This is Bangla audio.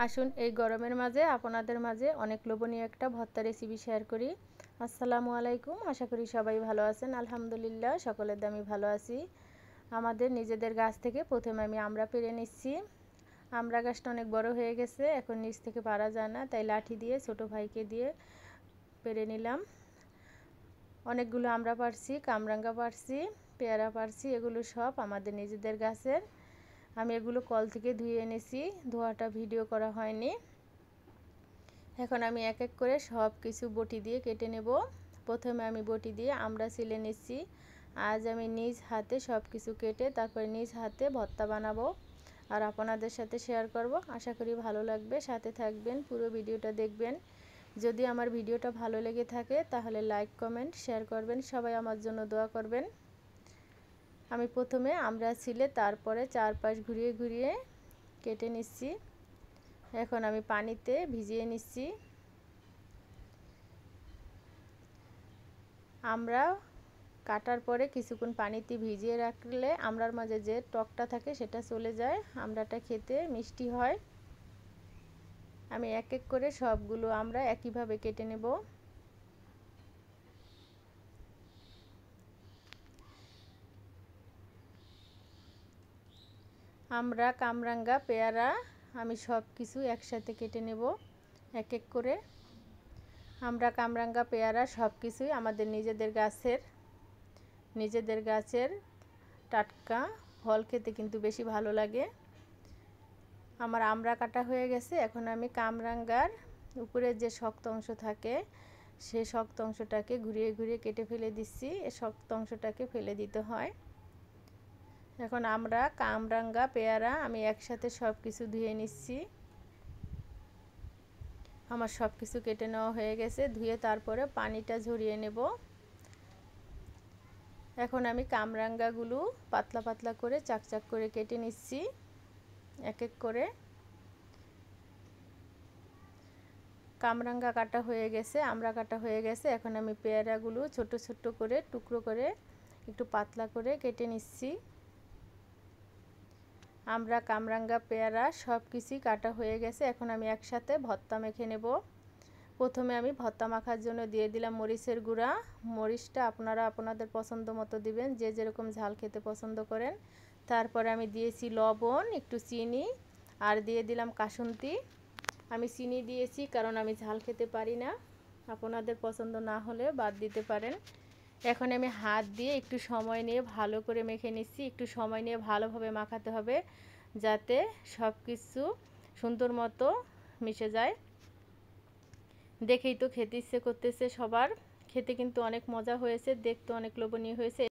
আসুন এই গরমের মাঝে আপনাদের মাঝে অনেক লোভনীয় একটা ভর্তা রেসিপি শেয়ার করি। আসসালামু আলাইকুম, আশা করি সবাই ভালো আছেন। আলহামদুলিল্লাহ সকলের দামই ভালো আছি। আমাদের নিজেদের গাছ থেকে প্রথমে আমি আমড়া পেড়ে নিচ্ছি। আমড়া গাছটা অনেক বড় হয়ে গেছে, এখন নিচ থেকে পারা যায় না, তাই লাঠি দিয়ে ছোট ভাইকে দিয়ে পেড়ে নিলাম। অনেকগুলো আমড়া পারছি, কামরাঙ্গা পারছি, পেয়ারা পারছি, এগুলো সব আমাদের নিজেদের গাছের। আমি এগুলো কল থেকে ধুয়ে এনেছি, ধোয়াটা ভিডিও করা হয়নি। এখন আমি এক এক করে সব কিছু বটি দিয়ে কেটে নেব। প্রথমে আমি বটি দিয়ে আমড়া ছিলে নিচ্ছি। আজ আমি নিজ হাতে সব কিছু কেটে তারপরে নিজ হাতে ভর্তা বানাবো আর আপনাদের সাথে শেয়ার করব। আশা করি ভালো লাগবে, সাথে থাকবেন, পুরো ভিডিওটা দেখবেন। যদি আমার ভিডিওটা ভালো লেগে থাকে তাহলে লাইক কমেন্ট শেয়ার করবেন, সবাই আমার জন্য দোয়া করবেন। আমি প্রথমে আমড়া ছিলে তারপরে চারপাশ ঘুরিয়ে ঘুরিয়ে কেটে নিচ্ছি। এখন আমি পানিতে ভিজিয়ে নিচ্ছি। আমরা কাটার পরে কিছুক্ষণ পানিতে ভিজিয়ে রাখলে আমড়ার মাঝে যে টকটা থাকে সেটা চলে যায়, আমড়াটা খেতে মিষ্টি হয়। আমি এক এক করে সবগুলো আমড়া একইভাবে কেটে নেব। আমড়া, কামরাঙ্গা, পেয়ারা আমি সব কিছু একসাথে কেটে নেব এক এক করে। আমড়া, কামরাঙ্গা, পেয়ারা সব কিছুই আমাদের নিজেদের গাছের টাটকা ফল, খেতে কিন্তু বেশি ভালো লাগে। আমার আমড়া কাটা হয়ে গেছে, এখন আমি কামরাঙ্গার উপরে যে শক্ত অংশ থাকে সেই শক্ত অংশটাকে ঘুরিয়ে ঘুরিয়ে কেটে ফেলে দিচ্ছি। এই শক্ত অংশটাকে ফেলে দিতে হয়। এখন আমরা কামরাঙ্গা, পেয়ারা আমি একসাথে সব কিছু ধুয়ে নিচ্ছি। আমার সব কিছু কেটে নেওয়া হয়ে গেছে, ধুয়ে তারপরে পানিটা ঝরিয়ে নেব। এখন আমি কামরাঙ্গাগুলো পাতলা পাতলা করে চাকচাক করে কেটে নিচ্ছি এক এক করে। কামরাঙ্গা কাটা হয়ে গেছে, আমড়া কাটা হয়ে গেছে। এখন আমি পেয়ারাগুলো ছোট ছোট করে টুকরো করে একটু পাতলা করে কেটে নিচ্ছি। আমড়া, কামরাঙ্গা, পেয়ারা সব কিছুই কাটা হয়ে গেছে। এখন আমি একসাথে ভর্তা মেখে নেব। প্রথমে আমি ভর্তা মাখার জন্য দিয়ে দিলাম মরিচের গুঁড়া। মরিচটা আপনারা আপনাদের পছন্দ মতো দিবেন, যে যেরকম ঝাল খেতে পছন্দ করেন। তারপরে আমি দিয়েছি লবণ, একটু চিনি আর দিয়ে দিলাম কাসুন্দি। আমি চিনি দিয়েছি কারণ আমি ঝাল খেতে পারি না, আপনাদের পছন্দ না হলে বাদ দিতে পারেন। এখন আমি হাত দিয়ে একটু সময় নিয়ে ভালো করে মেখে নিচ্ছি। একটু সময় নিয়ে ভালোভাবে মাখাতে হবে যাতে সব কিছু সুন্দর মতো মিশে যায়। দেখেই তো খেতে ইচ্ছে করতেছে সবার। খেতে কিন্তু অনেক মজা হয়েছে, দেখতে অনেক লোভনীয় হয়েছে।